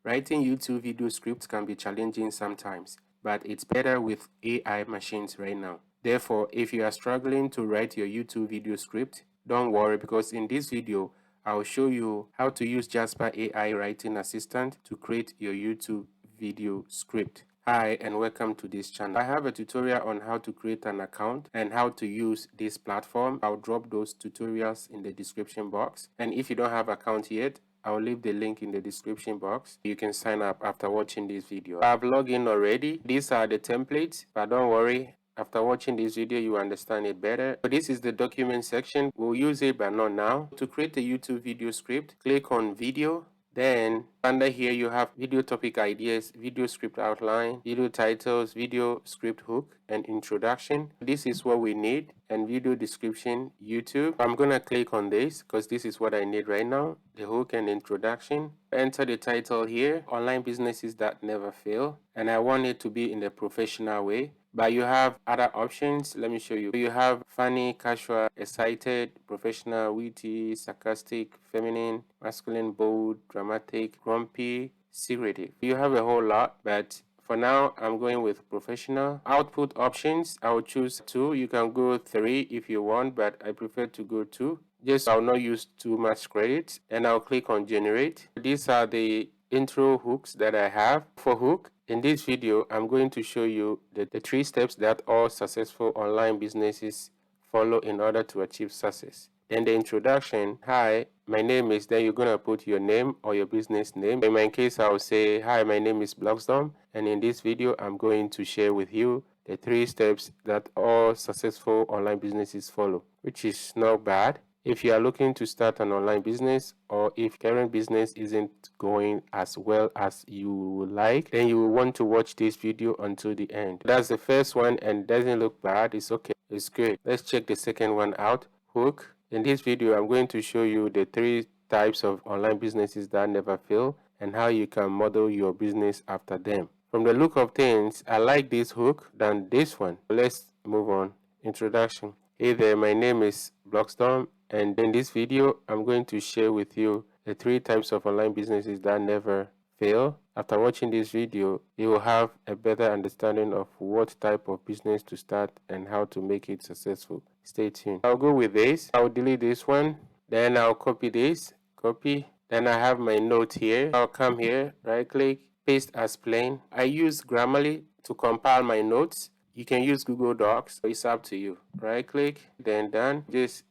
Writing YouTube video scripts can be challenging sometimes, but it's better with AI machines right now. Therefore, if you are struggling to write your YouTube video script, don't worry, because in this video, I'll show you how to use Jasper AI Writing Assistant to create your YouTube video script. Hi and welcome to this channel. I have a tutorial on how to create an account and how to use this platform. I'll drop those tutorials in the description box. And if you don't have an account yet, I'll leave the link in the description box. You can sign up after watching this video. I've logged in already. These are the templates, but don't worry. After watching this video, you understand it better. So this is the document section. We'll use it, but not now. To create a YouTube video script, click on video. Then under here you have video topic ideas, video script outline, video titles, video script hook, and introduction. This is what we need. And video description, YouTube. I'm gonna click on this because this is what I need right now. The hook and introduction. Enter the title here, online businesses that never fail. And I want it to be in the professional way. But you have other options. Let me show you. You have funny, casual, excited, professional, witty, sarcastic, feminine, masculine, bold, dramatic, grumpy, secretive. You have a whole lot, but for now, I'm going with professional. Output options, I'll choose 2. You can go 3 if you want, but I prefer to go 2. Just I'll not use too much credit, and I'll click on generate. These are the intro hooks that I have. For hook, in this video, I'm going to show you the 3 steps that all successful online businesses follow in order to achieve success. Then the introduction, hi, my name is, then you're going to put your name or your business name. In my case, I'll say, hi, my name is Blogsdom, and in this video, I'm going to share with you the 3 steps that all successful online businesses follow, which is not bad. If you are looking to start an online business, or if current business isn't going as well as you would like, then you will want to watch this video until the end. That's the first one and doesn't look bad. It's okay. It's great. Let's check the second one out. Hook. In this video, I'm going to show you the 3 types of online businesses that never fail and how you can model your business after them. From the look of things, I like this hook than this one. Let's move on. Introduction. Hey there, my name is Blogsdom, and in this video, I'm going to share with you the 3 types of online businesses that never fail. After watching this video, you will have a better understanding of what type of business to start and how to make it successful. Stay tuned. I'll go with this. I'll delete this one. Then I'll copy this. Copy. Then I have my note here. I'll come here, right click, paste as plain. I use Grammarly to compile my notes. You can use Google Docs. It's up to you. Right click, then done. Just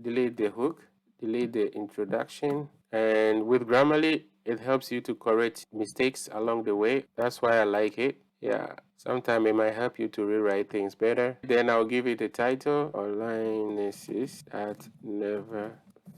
delete the hook, delete the introduction. And with Grammarly, it helps you to correct mistakes along the way. That's why I like it. Yeah, sometimes it might help you to rewrite things better. Then I'll give it a title, Online Businesses That Never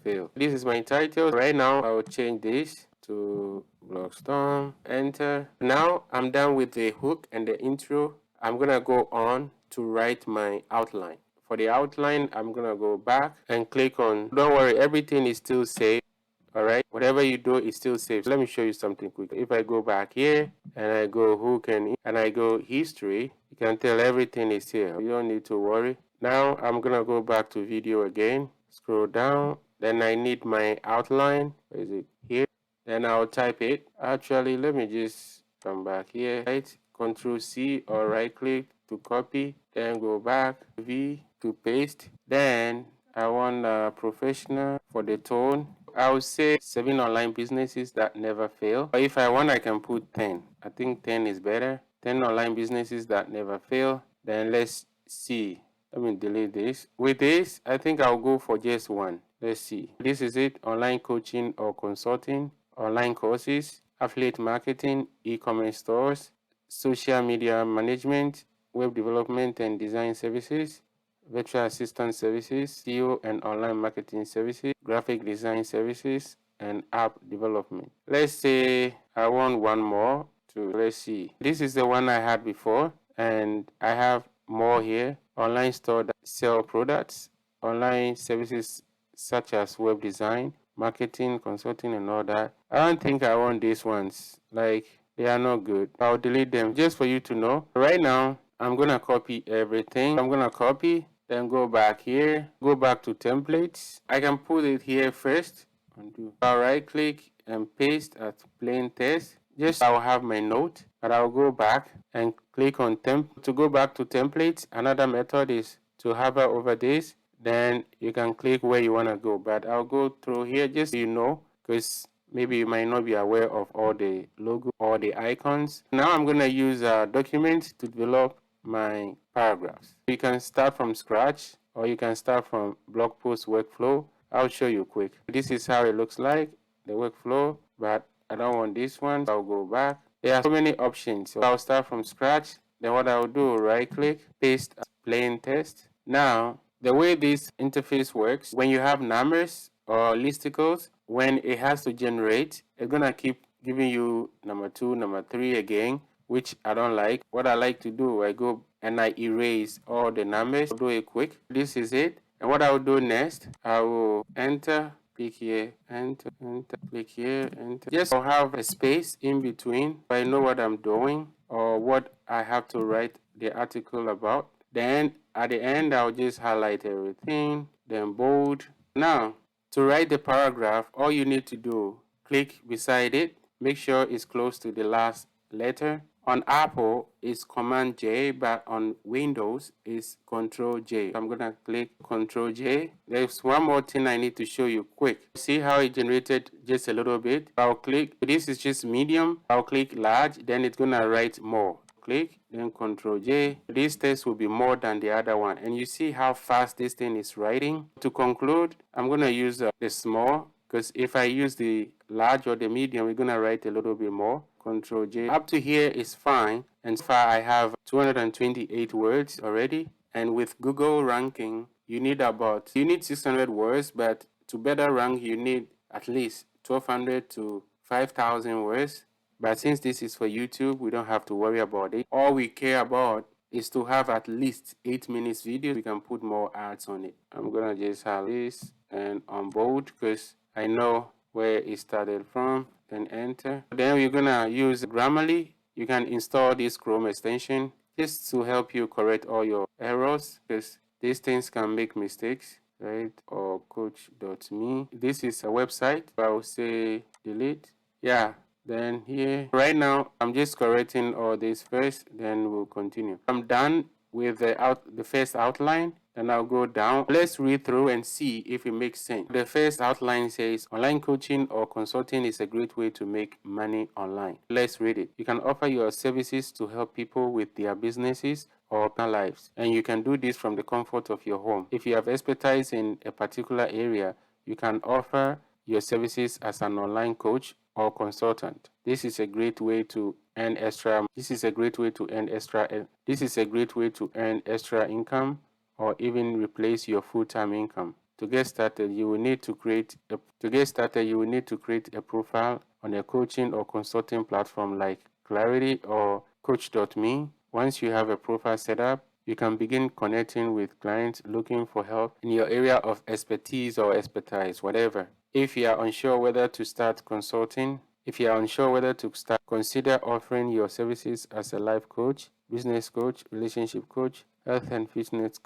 Fail. This is my title. Right now, I'll change this to Blogsdom. Enter. Now, I'm done with the hook and the intro. I'm gonna go on to write my outline. For the outline, I'm gonna go back and click on, don't worry, everything is still saved. Alright, whatever you do is still safe. Let me show you something quick. If I go back here and I go hook and I go history, you can tell everything is here. You don't need to worry. Now I'm gonna go back to video again, scroll down, then I need my outline. Where is it? Here. Then I'll type it. Actually, let me just come back here, right? Control C or right click to copy, then go back, V to paste. Then I want professional for the tone. I would say 7 online businesses that never fail. But if I want, I can put 10. I think 10 is better. 10 online businesses that never fail. Then let's see. Let me delete this. With this, I think I'll go for just one. Let's see. This is it. Online coaching or consulting, online courses, affiliate marketing, e-commerce stores, social media management, web development and design services, virtual assistant services, SEO and online marketing services, graphic design services, and app development. Let's say I want one more to, let's see. This is the one I had before, and I have more here. Online store that sell products, online services such as web design, marketing, consulting, and all that. I don't think I want these ones. Like, they are not good. I'll delete them just for you to know. Right now, I'm gonna copy everything. I'm gonna copy, then go back here, go back to templates. I can put it here first. Undo. I'll right click and paste as plain text. just I'll have my note, but I'll go back and click on to go back to templates. Another method is to hover over this, then you can click where you want to go. But I'll go through here just so you know, because maybe you might not be aware of all the logo or the icons. Now I'm going to use a document to develop my paragraphs. You can start from scratch or you can start from blog post workflow. I'll show you quick. This is how it looks like, the workflow, but I don't want this one. I'll go back. There are so many options. So I'll start from scratch. Then what I'll do, right click, paste plain text. Now, the way this interface works, when you have numbers or listicles, when it has to generate, it's gonna keep giving you number 2, number 3 again, which I don't like. What I like to do, I go and I erase all the numbers. I'll do it quick. This is it. And what I'll do next, I will enter, click here, enter, click here, enter. Yes, I'll have a space in between. If I know what I'm doing or what I have to write the article about. Then at the end, I'll just highlight everything, then bold. Now, to write the paragraph, all you need to do, click beside it, make sure it's close to the last letter. On Apple, it's Command J, but on Windows, it's Control J. I'm gonna click Control J. There's one more thing I need to show you quick. See how it generated just a little bit? I'll click, this is just medium. I'll click large, then it's gonna write more. Click, then Control J. This text will be more than the other one. And you see how fast this thing is writing. To conclude, I'm gonna use the small, because if I use the large or the medium, we're gonna write a little bit more. Control J. Up to here is fine, and so far I have 228 words already. And with Google ranking, you need 600 words, but to better rank, you need at least 1,200 to 5,000 words. But since this is for YouTube, we don't have to worry about it. All we care about is to have at least 8 minutes video. We can put more ads on it. I'm gonna just have this and on bold because I know where it started from. Then enter. Then we're gonna use Grammarly. You can install this Chrome extension just to help you correct all your errors, because these things can make mistakes, right? Or coach.me. This is a website. I will say delete. Yeah. Then here, right now, I'm just correcting all this first, then we'll continue. I'm done with the first outline, then I'll go down. Let's read through and see if it makes sense. The first outline says, online coaching or consulting is a great way to make money online. Let's read it. You can offer your services to help people with their businesses or personal lives, and you can do this from the comfort of your home. If you have expertise in a particular area, you can offer your services as an online coach or consultant. This is a great way to earn extra. This is a great way to earn extra income or even replace your full-time income. To get started, you will need to create a profile on a coaching or consulting platform like Clarity or coach.me. Once you have a profile set up, you can begin connecting with clients looking for help in your area of expertise or expertise, whatever. If you are unsure whether to start consulting, consider offering your services as a life coach, business coach, relationship coach, health and fitness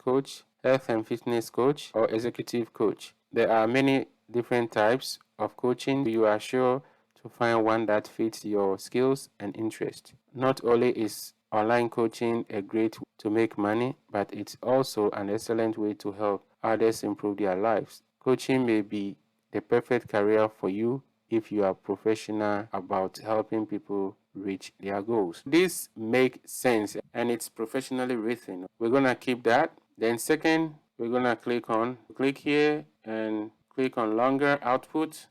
coach, or executive coach. There are many different types of coaching. You are sure to find one that fits your skills and interests. Not only is online coaching a great way to make money, but it's also an excellent way to help others improve their lives. Coaching may be the perfect career for you if you are professional about helping people reach their goals. This makes sense and it's professionally written. We're gonna keep that. Then second, we're gonna click here and click on longer output.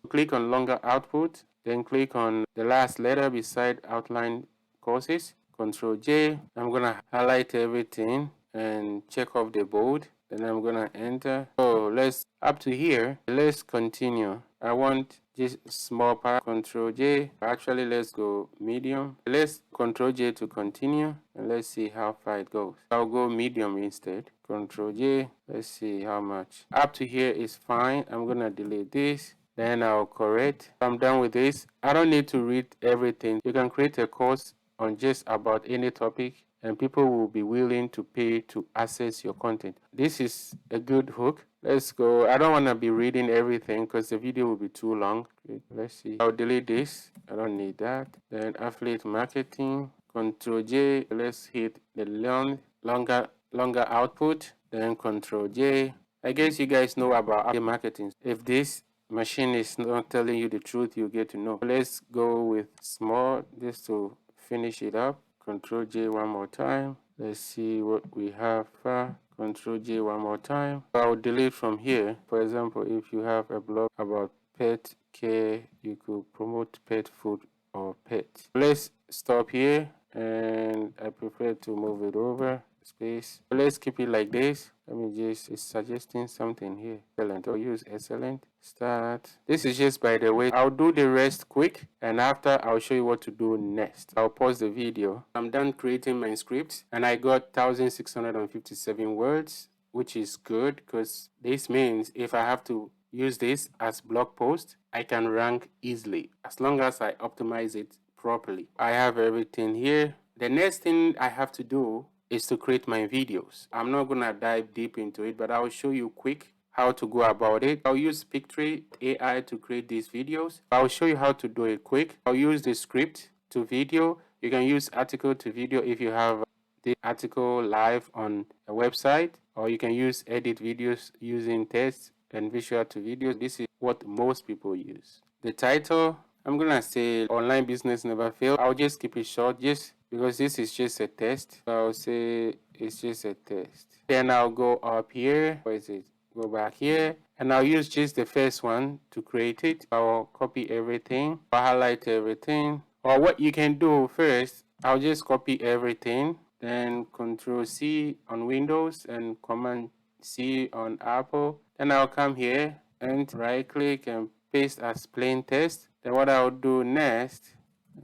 Then click on the last letter beside outline courses. Control J. I'm gonna highlight everything and check off the bold. Then I'm gonna enter. So up to here, let's continue. I want just small part. Control J. Actually, let's go medium. Let's Control J to continue, and let's see how far it goes. I'll go medium instead. Control J. Let's see how much. Up to here is fine. I'm gonna delete this. Then I'll correct. I'm done with this. I don't need to read everything. You can create a course on just about any topic and people will be willing to pay to access your content. This is a good hook. Let's go. I don't want to be reading everything because the video will be too long. Okay, let's see. I'll delete this. I don't need that. Then affiliate marketing. Control J. Let's hit the longer output. Then Control J. I guess you guys know about affiliate marketing. If this machine is not telling you the truth, you get to know. Let's go with small just to finish it up. Control J one more time. Let's see what we have. Control J one more time. I'll delete from here. For example, if you have a blog about pet care, you could promote pet food or pet. Let's stop here, and I prefer to move it over. Space. Let's keep it like this. Let me just, it's suggesting something here. Excellent. I'll use excellent. Start. This is just by the way. I'll do the rest quick, and after I'll show you what to do next. I'll pause the video. I'm done creating my script, and I got 1,657 words, which is good because this means if I have to use this as blog post, I can rank easily as long as I optimize it properly. I have everything here. The next thing I have to do is to create my videos. I'm not gonna dive deep into it, but I'll show you quick how to go about it. I'll use Pictory AI to create these videos. I'll show you how to do it quick. I'll use the script to video. You can use article to video if you have the article live on a website, or you can use edit videos using text and visual to video. This is what most people use. The title, I'm gonna say online business never fail. I'll just keep it short just because this is just a test. So I'll say it's just a test. Then I'll go up here. Where is it? Go back here, and I'll use just the first one to create it. I'll copy everything. I'll highlight everything. Or what you can do first, I'll just copy everything. Then Control C on Windows and Command C on Apple. Then I'll come here and right click and paste as plain text. Then what I'll do next,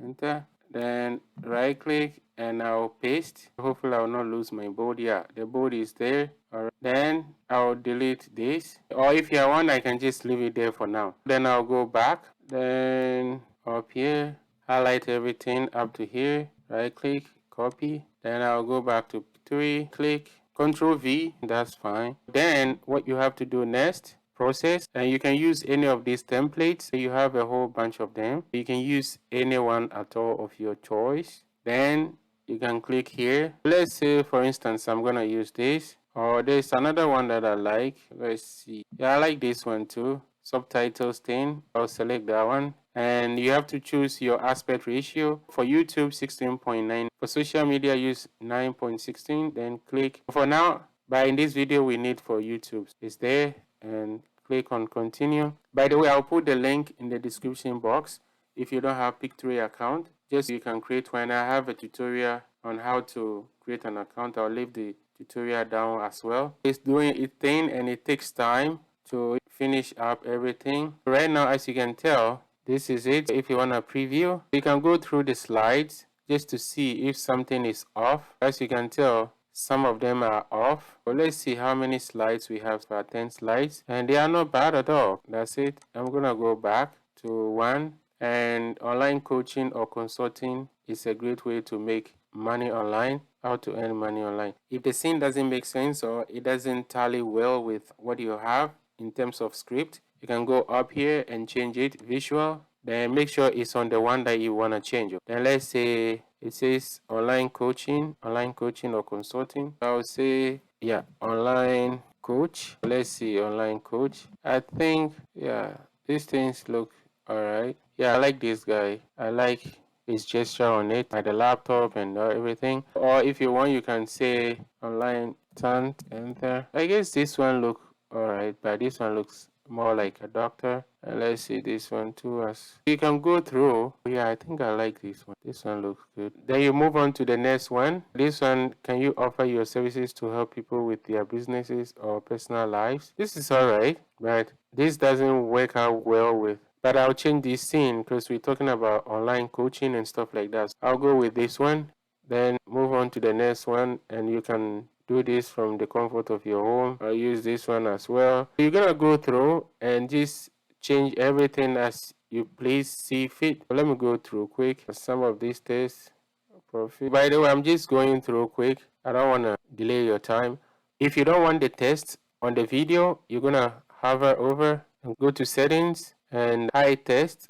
enter, then right click and I'll paste. Hopefully I'll not lose my bold. Yeah, the bold is there. Alright. Then I'll delete this, or if you want I can just leave it there for now. Then I'll go back, then up here, highlight everything up to here, right click, copy. Then I'll go back to 3, click, Control V, that's fine. Then what you have to do next, process, and you can use any of these templates. You have a whole bunch of them. You can use any one at all of your choice. Then you can click here. Let's say for instance I'm gonna use this, or there's another one that I like. Let's see. Yeah, I like this one too. Subtitles thing. I'll select that one, and you have to choose your aspect ratio. For YouTube 16.9, for social media use 9.16. Then click. For now, but in this video we need for YouTube, it's there, and click on continue. By the way, I'll put the link in the description box. If you don't have Pictory account, just you can create one. I have a tutorial on how to create an account. I'll leave the tutorial down as well. It's doing its thing and it takes time to finish up everything. Right now, as you can tell, this is it. If you want to preview, you can go through the slides just to see if something is off. As you can tell, some of them are off. But let's see how many slides we have. For 10 slides, and they are not bad at all. That's it. I'm gonna go back to 1. And online coaching or consulting is a great way to make money online. How to earn money online. If the scene doesn't make sense or it doesn't tally well with what you have in terms of script, you can go up here and change it visual. Then make sure it's on the one that you want to change. Then let's say it says online coaching or consulting. I'll say, yeah, online coach. Let's see, online coach. I think, yeah, these things look all right. Yeah, I like this guy. I like his gesture on it, like the laptop and everything. Or if you want, you can say online tant, enter. I guess this one look all right, but this one looks more like a doctor. And let's see this one too. As you can go through. Yeah, I think I like this one. This one looks good. Then you move on to the next one. This one, can you offer your services to help people with their businesses or personal lives? This is all right, but this doesn't work out well with. But I'll change this scene because we're talking about online coaching and stuff like that. So I'll go with this one, then move on to the next one, and you can do this from the comfort of your home. I'll use this one as well. You're gonna go through and just change everything as you please see fit. Let me go through quick some of these tests. I'll profit. By the way, I'm just going through quick. I don't want to delay your time. If you don't want the test on the video, you're going to hover over and go to settings and hide test,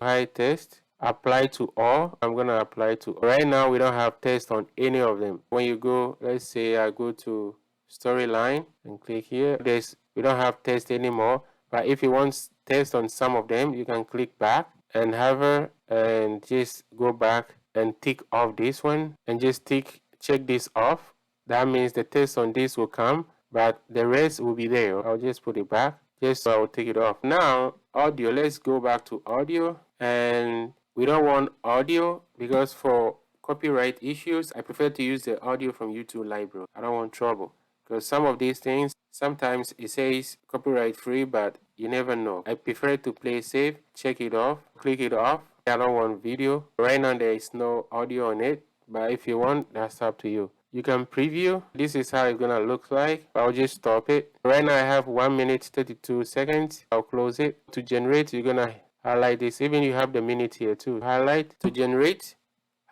apply to all. I'm going to apply to all. Right now, we don't have test on any of them. When you go, let's say I go to storyline and click here. We don't have test anymore. But if you want test on some of them, you can click back and hover and just go back and tick off this one and just check this off. That means the test on this will come, but the rest will be there. I'll just put it back just so I will take it off. Now audio, let's go back to audio, and we don't want audio because for copyright issues I prefer to use the audio from YouTube library. I don't want trouble because some of these things sometimes it says copyright free, but you never know. I prefer to play safe, check it off, click it off. I don't want video. Right now there is no audio on it, but if you want, that's up to you. You can preview. This is how it's gonna look like. I'll just stop it. Right now I have 1 minute 32 seconds. I'll close it. To generate, you're gonna highlight this. Even you have the minute here too. Highlight to generate,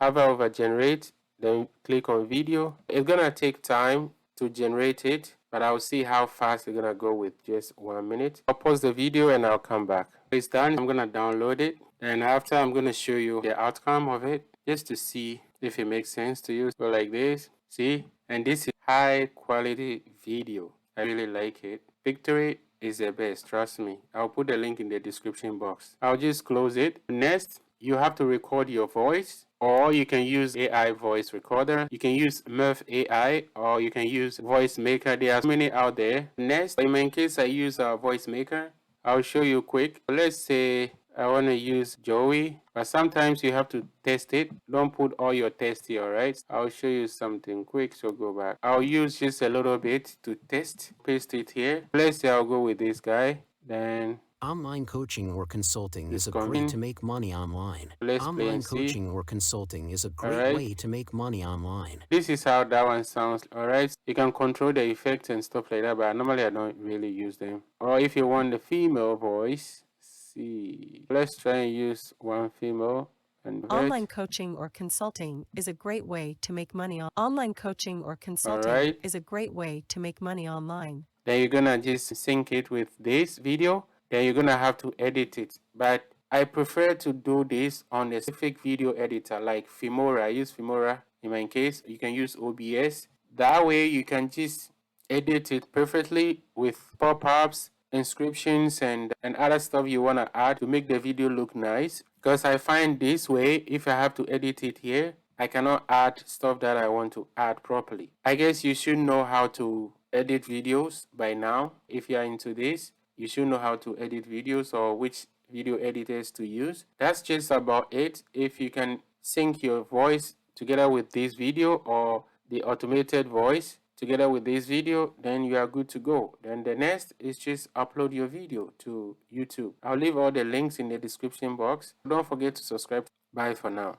hover over generate, then click on video. It's gonna take time to generate it, but I'll see how fast it's gonna go with just 1 minute. I'll pause the video and I'll come back. It's done. I'm gonna download it, and after I'm gonna show you the outcome of it just to see if it makes sense to you. So like this, see, and this is high quality video. I really like it. Victory is the best, trust me. I'll put the link in the description box. I'll just close it. Next, you have to record your voice, or you can use AI voice recorder. You can use Murph AI, or you can use voice maker. There are many out there. Next, in my case, I use a voice maker. I'll show you quick. Let's say I want to use Joey, but sometimes you have to test it. Don't put all your tests here, alright? I'll show you something quick, so go back. I'll use just a little bit to test. Paste it here. Let's say I'll go with this guy. Then Online coaching or consulting it's is a coming. great to make money online. Let's play Online and see. coaching or consulting is a great Alright. way to make money online. This is how that one sounds. Alright, you can control the effects and stuff like that, but normally I don't really use them. Or if you want the female voice, see, let's try and use one female. And Online coaching or consulting is a great way to make money online coaching or consulting Alright. is a great way to make money online. Then you're gonna just sync it with this video. Then you're gonna have to edit it. But I prefer to do this on a specific video editor like Filmora. I use Filmora in my case. You can use OBS. That way you can just edit it perfectly with pop-ups, inscriptions, and other stuff you want to add to make the video look nice. Because I find this way, if I have to edit it here, I cannot add stuff that I want to add properly. I guess you should know how to edit videos by now. If you are into this, you should know how to edit videos or which video editors to use. That's just about it. If you can sync your voice together with this video or the automated voice together with this video, then you are good to go. Then the next is just upload your video to YouTube. I'll leave all the links in the description box. Don't forget to subscribe. Bye for now.